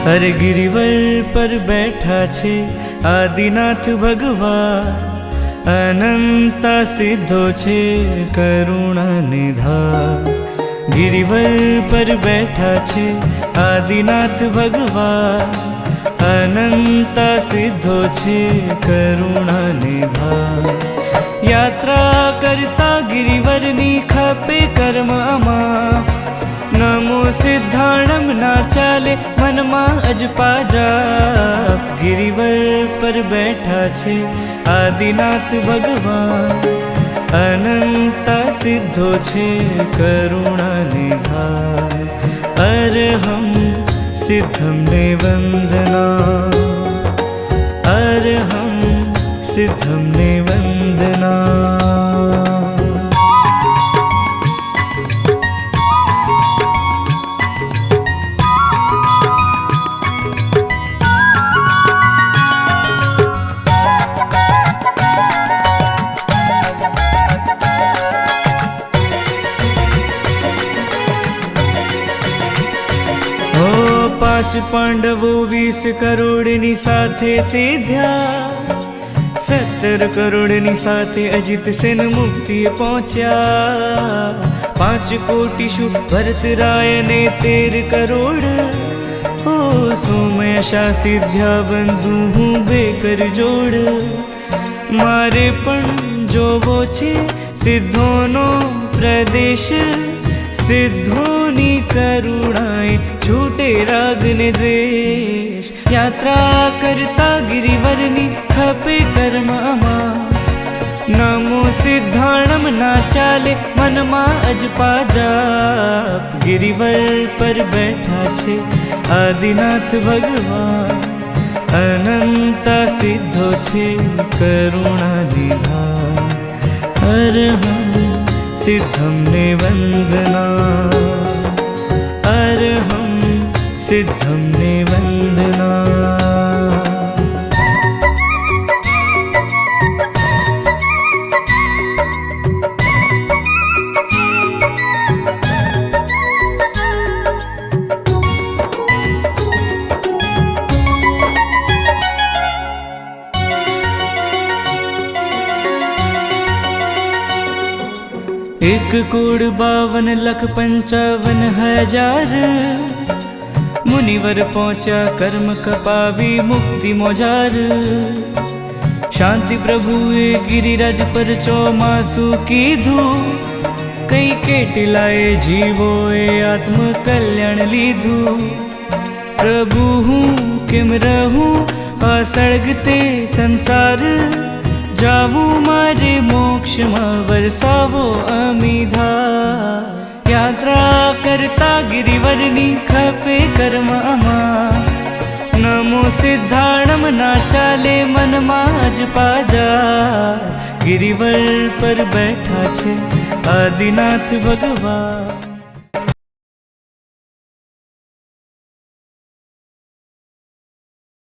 हर गिरिवर पर बैठा छे आदिनाथ भगवान, अनंता सिद्धो छे करुणा निधान। गिरिवर पर बैठा छे आदिनाथ भगवान, अनंता सिद्धो छे करुणा निधान। यात्रा करता गिरिवरनी खपे कर्ममा, नमो सिद्धाणम ना चाले मनमा अजपा जाप। गिरिवर पर बैठा छे आदिनाथ भगवान, अनंता सिद्धो छे करुणा निधान। अरहं सिद्धं ने वंदना, अरहं सिद्धं ने वंदना। पांच पांडवो 20 करोड़नी साथे सीध्या, 17 करोड़नी साथे अजित सेन मुक्ति पहुंचा। 5 कोटि शु भरत राय ने 13 करोड़, ओ सोमयशा सिद्ध्या बंधु हूँ बेकर जोड़। मारे पण जोवो छे सिद्धोनो प्रदेश, सिद्धोनी करुणाए छूटे राग ने द्वेष। यात्रा करता गिरिवरनी खपे कर्ममा, नमो सिद्धाणम ना चाले मनमा अजपा जाप। गिरिवर पर बैठा छे आदिनाथ भगवान, अनंता सिद्धो छे करुणा निधान। अरहं सिद्धं ने वंदना, अरहं सिद्धं ने वंदना। एक कोड़ 52,55,000, मुनिवर पहुंचा कर्म कपावी मुक्ति मोजार। शांति प्रभुए गिरिराज पर चौमासु कीधु, कई केटलाए जीवोए आत्म कल्याण लीधु। प्रभु हूँ किम रहूं आ सळगते संसार, जावू मारे मोक्ष में वरसावो अमीधा। यात्रा करता गिरिवरनी खपे कर्ममा, नमो सिद्धाणम ना चाले मनमा अजपा जा। गिरिवर पर बैठा छे आदिनाथ भगवान,